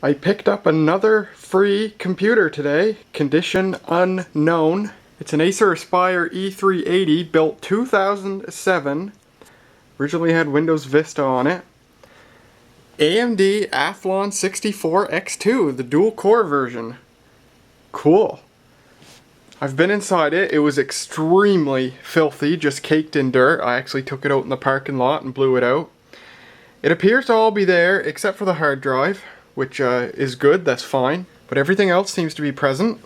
I picked up another free computer today, condition unknown. It's an Acer Aspire E380 built 2007. Originally had Windows Vista on it. AMD Athlon 64X2, the dual core version. Cool. I've been inside it. It was extremely filthy, just caked in dirt. I actually took it out in the parking lot and blew it out. It appears to all be there except for the hard drive, which is good, that's fine. But everything else seems to be present.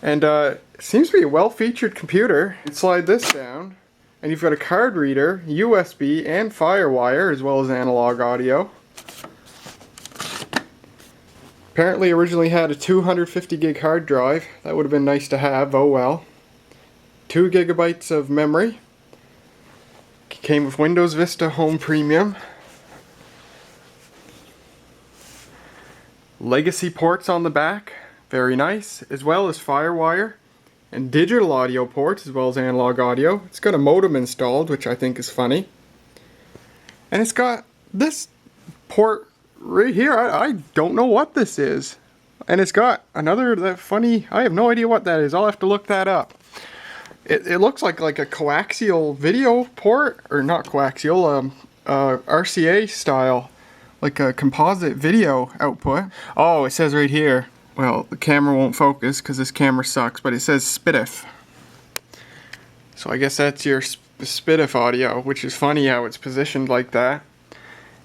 And it seems to be a well-featured computer. You slide this down, and you've got a card reader, USB, and FireWire, as well as analog audio. Apparently originally had a 250 gig hard drive. That would have been nice to have, oh well. 2 gigabytes of memory. Came with Windows Vista Home Premium. Legacy ports on the back, very nice, as well as FireWire. And digital audio ports, as well as analog audio. It's got a modem installed, which I think is funny. And it's got this port right here. I don't know what this is. And it's got another that funny, I have no idea what that is. I'll have to look that up. It looks like a coaxial video port, or not coaxial, RCA style, like a composite video output. Oh, it says right here, well, the camera won't focus because this camera sucks, but it says SPDIF. So I guess that's your SPDIF audio, which is funny how it's positioned like that.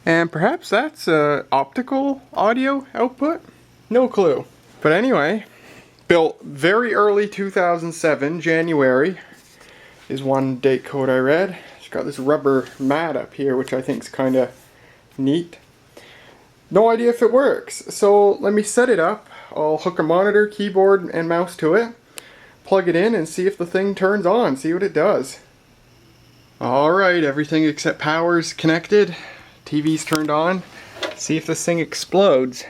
And perhaps that's optical audio output? No clue. But anyway, built very early 2007, January, is one date code I read. It's got this rubber mat up here, which I think is kind of neat. No idea if it works, so let me set it up. I'll hook a monitor, keyboard, and mouse to it, plug it in, and see if the thing turns on, see what it does. Alright, everything except power's connected. TV's turned on. See if this thing explodes.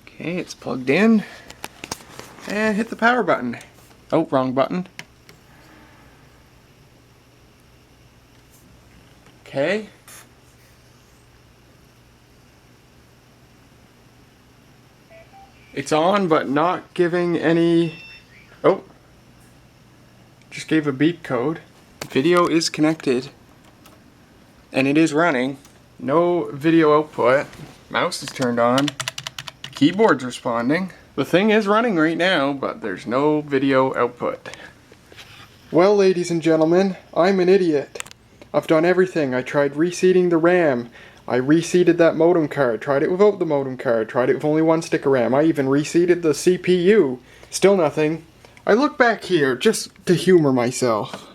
Okay, it's plugged in. And hit the power button. Oh, wrong button. Okay. It's on, but not giving any... Oh. Just gave a beep code. Video is connected. And it is running. No video output. Mouse is turned on. Keyboard's responding. The thing is running right now, but there's no video output. Well, ladies and gentlemen, I'm an idiot. I've done everything. I tried reseating the RAM. I reseated that modem card. Tried it without the modem card. Tried it with only one stick of RAM. I even reseated the CPU. Still nothing. I look back here just to humor myself.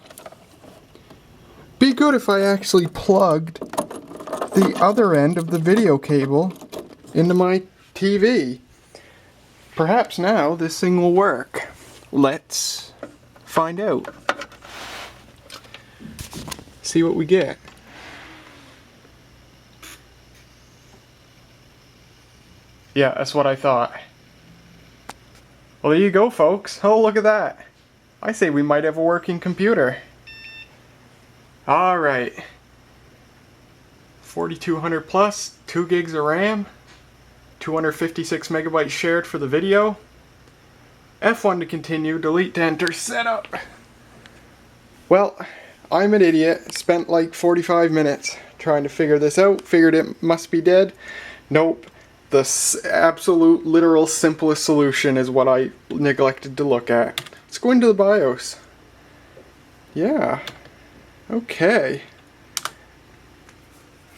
Be good if I actually plugged the other end of the video cable into my TV. Perhaps now this thing will work. Let's find out. See what we get. Yeah, that's what I thought. Well, there you go, folks. Oh, look at that. I say we might have a working computer. Alright. 4200 plus, 2 gigs of RAM, 256 megabytes shared for the video. F1 to continue, delete to enter, setup. Well, I'm an idiot. Spent like 45 minutes trying to figure this out. Figured it must be dead. Nope. The absolute, literal, simplest solution is what I neglected to look at. Let's go into the BIOS. Yeah. Okay.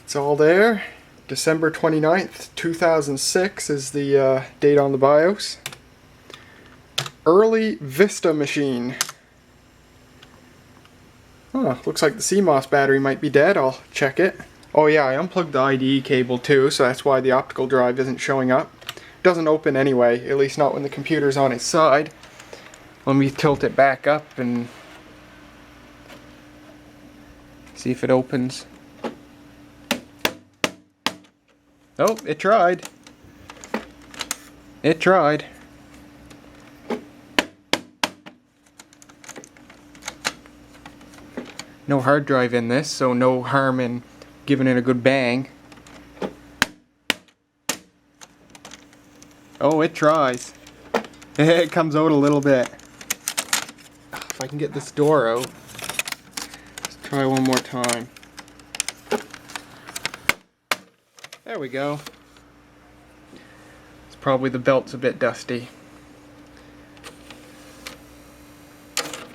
It's all there. December 29th, 2006 is the date on the BIOS. Early Vista machine. Huh, looks like the CMOS battery might be dead. I'll check it. Oh yeah, I unplugged the IDE cable too, so that's why the optical drive isn't showing up. Doesn't open anyway, at least not when the computer's on its side. Let me tilt it back up and see if it opens. Oh, it tried. It tried. No hard drive in this, so no harm in giving it a good bang. Oh, it tries. It comes out a little bit. If I can get this door out. Let's try one more time. There we go. It's probably the belt's a bit dusty.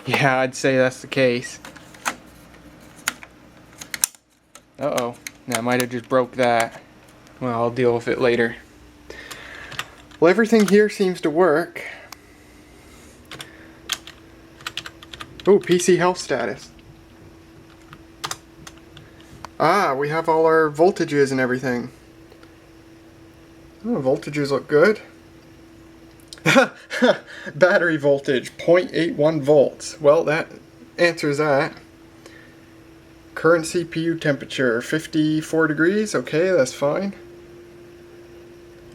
Yeah, I'd say that's the case. Uh-oh. I might have just broke that. Well, I'll deal with it later. Well, everything here seems to work. Oh, PC health status. Ah, we have all our voltages and everything. Oh, voltages look good. Battery voltage, 0.81 volts. Well, that answers that. Current CPU temperature, 54 degrees. Okay, that's fine.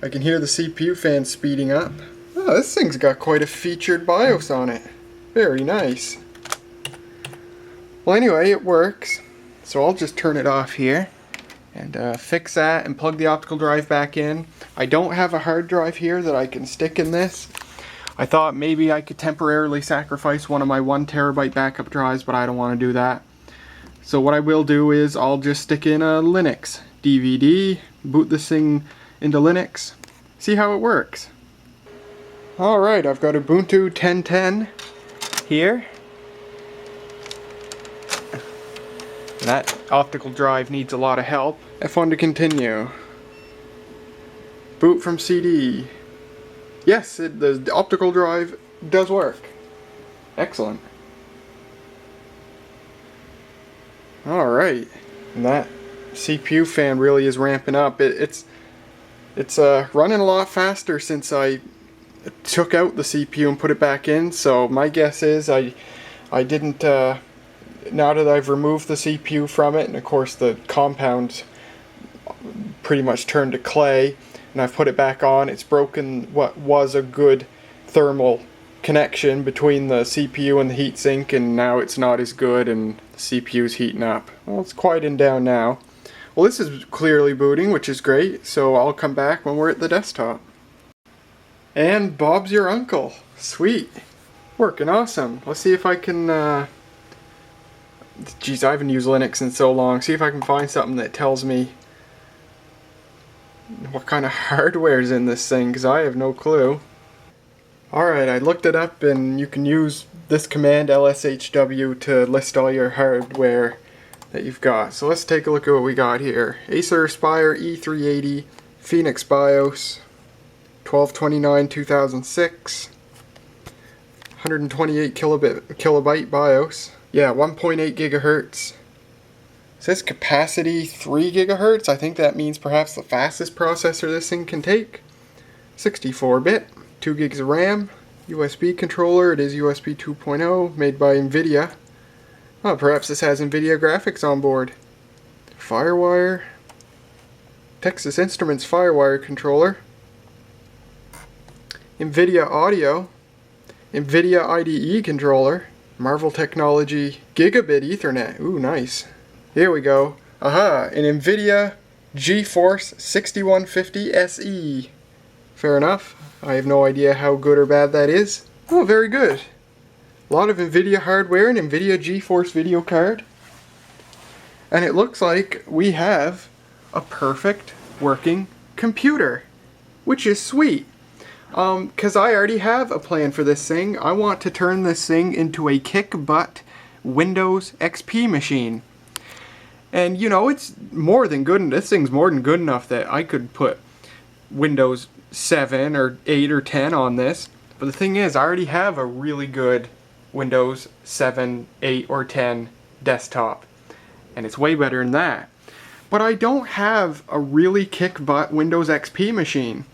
I can hear the CPU fan speeding up. Oh, this thing's got quite a featured BIOS on it. Very nice. Well, anyway, it works. So I'll just turn it off here and fix that and plug the optical drive back in. I don't have a hard drive here that I can stick in this. I thought maybe I could temporarily sacrifice one of my 1 terabyte backup drives, but I don't want to do that. So what I will do is I'll just stick in a Linux DVD, boot this thing into Linux, see how it works. Alright, I've got Ubuntu 10.10 here. That optical drive needs a lot of help. F1 to continue. Boot from CD. Yes, the optical drive does work. Excellent. Alright, and that CPU fan really is ramping up. It's running a lot faster since I took out the CPU and put it back in, so my guess is I didn't, now that I've removed the CPU from it, and of course the compound pretty much turned to clay, and I've put it back on, it's broken what was a good thermal connection between the CPU and the heatsink, and now it's not as good and the CPU's heating up. Well, it's quieting down now. Well, this is clearly booting, which is great, so I'll come back when we're at the desktop. And Bob's your uncle. Sweet. Working awesome. Let's see if I can, geez, I haven't used Linux in so long. See if I can find something that tells me what kind of hardware is in this thing, because I have no clue. Alright, I looked it up, and you can use this command lshw to list all your hardware that you've got. So let's take a look at what we got here. Acer Aspire E380 Phoenix BIOS, 12/29/2006, 128 kilobyte BIOS. Yeah, 1.8 gigahertz. It says capacity 3 gigahertz. I think that means perhaps the fastest processor this thing can take. 64-bit, 2 gigs of RAM, USB controller. It is USB 2.0, made by NVIDIA. Oh, perhaps this has NVIDIA graphics on board. Firewire. Texas Instruments Firewire controller. NVIDIA audio. NVIDIA IDE controller. Marvel Technology Gigabit Ethernet. Ooh, nice. Here we go. Aha, an NVIDIA GeForce 6150 SE. Fair enough. I have no idea how good or bad that is. Oh, very good. A lot of NVIDIA hardware and NVIDIA GeForce video card. And it looks like we have a perfect working computer, which is sweet. Because I already have a plan for this thing. I want to turn this thing into a kick-butt Windows XP machine. And you know, it's more than good. This thing's more than good enough that I could put Windows 7 or 8 or 10 on this. But the thing is, I already have a really good Windows 7, 8, or 10 desktop. And it's way better than that. But I don't have a really kick-butt Windows XP machine.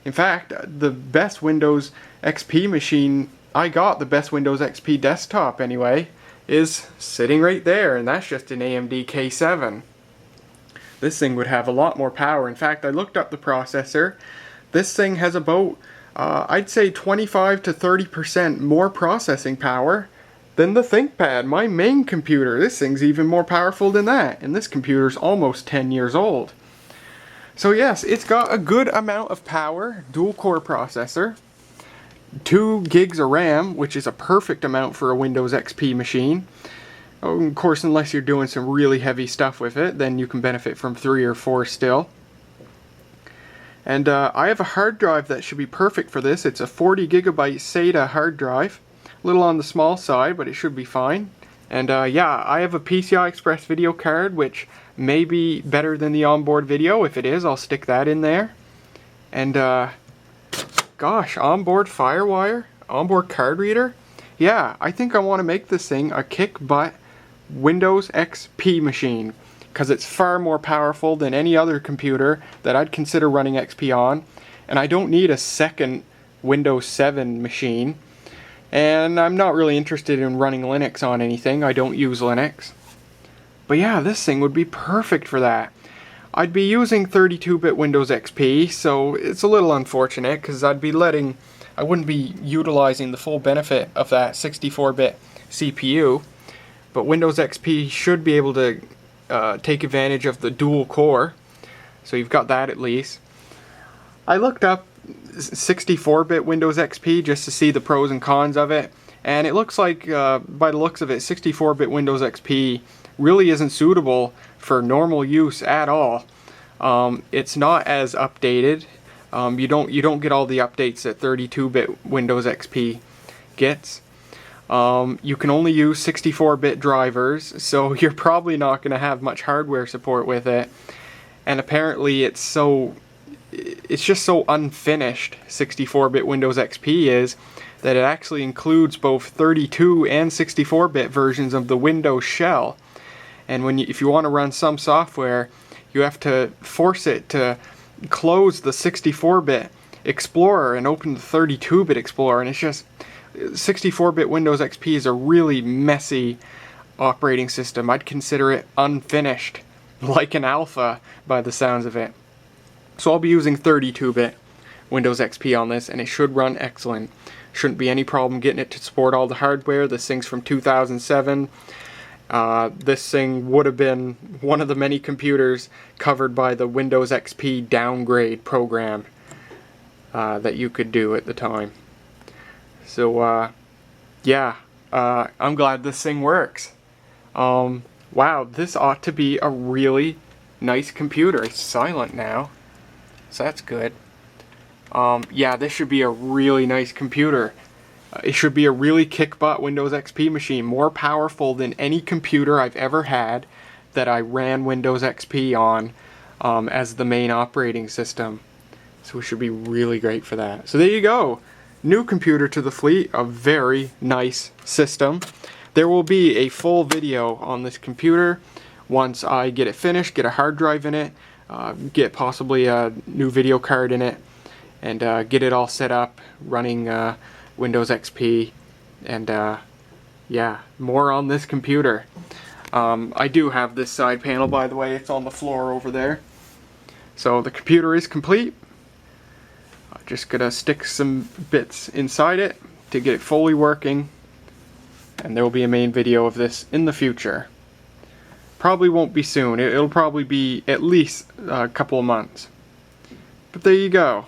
In fact, the best Windows XP machine I got, the best Windows XP desktop anyway, is sitting right there, and that's just an AMD K7. This thing would have a lot more power. In fact, I looked up the processor. This thing has about, I'd say 25 to 30% more processing power than the ThinkPad, my main computer. This thing's even more powerful than that, and this computer's almost 10 years old. So yes, it's got a good amount of power, dual core processor, 2 gigs of RAM, which is a perfect amount for a Windows XP machine. Of course, unless you're doing some really heavy stuff with it, then you can benefit from 3 or 4 still. And I have a hard drive that should be perfect for this. It's a 40 gigabyte SATA hard drive. A little on the small side, but it should be fine. And yeah, I have a PCI Express video card, which may be better than the onboard video. If it is, I'll stick that in there. And gosh, onboard FireWire, onboard card reader. Yeah, I think I want to make this thing a kick-butt Windows XP machine, because it's far more powerful than any other computer that I'd consider running XP on, and I don't need a second Windows 7 machine, and I'm not really interested in running Linux on anything. I don't use Linux. But yeah, this thing would be perfect for that. I'd be using 32-bit Windows XP, so it's a little unfortunate because I wouldn't be utilizing the full benefit of that 64-bit CPU. But Windows XP should be able to take advantage of the dual core, so you've got that at least. I looked up 64-bit Windows XP just to see the pros and cons of it, and it looks like, by the looks of it, 64-bit Windows XP really isn't suitable for normal use at all. It's not as updated. You don't get all the updates that 32-bit Windows XP gets. You can only use 64-bit drivers, so you're probably not going to have much hardware support with it. And apparently it's just so unfinished, 64-bit Windows XP is, that it actually includes both 32 and 64-bit versions of the Windows shell. And if you want to run some software, you have to force it to close the 64-bit Explorer and open the 32-bit Explorer, and it's just 64-bit Windows XP is a really messy operating system. I'd consider it unfinished, like an alpha by the sounds of it. So I'll be using 32-bit Windows XP on this, and it should run excellent. Shouldn't be any problem getting it to support all the hardware. This thing's from 2007. This thing would have been one of the many computers covered by the Windows XP downgrade program that you could do at the time. So yeah, I'm glad this thing works. Wow, this ought to be a really nice computer. It's silent now, so that's good. Yeah, this should be a really nice computer. It should be a really kick-butt Windows XP machine, more powerful than any computer I've ever had that I ran Windows XP on as the main operating system. So it should be really great for that. So there you go. New computer to the fleet, a very nice system. There will be a full video on this computer once I get it finished, get a hard drive in it, get possibly a new video card in it, and get it all set up running Windows XP, and yeah, more on this computer. I do have this side panel, by the way. It's on the floor over there. So the computer is complete. I'm just gonna stick some bits inside it to get it fully working, and there will be a main video of this in the future. Probably won't be soon. It'll probably be at least a couple of months. But there you go.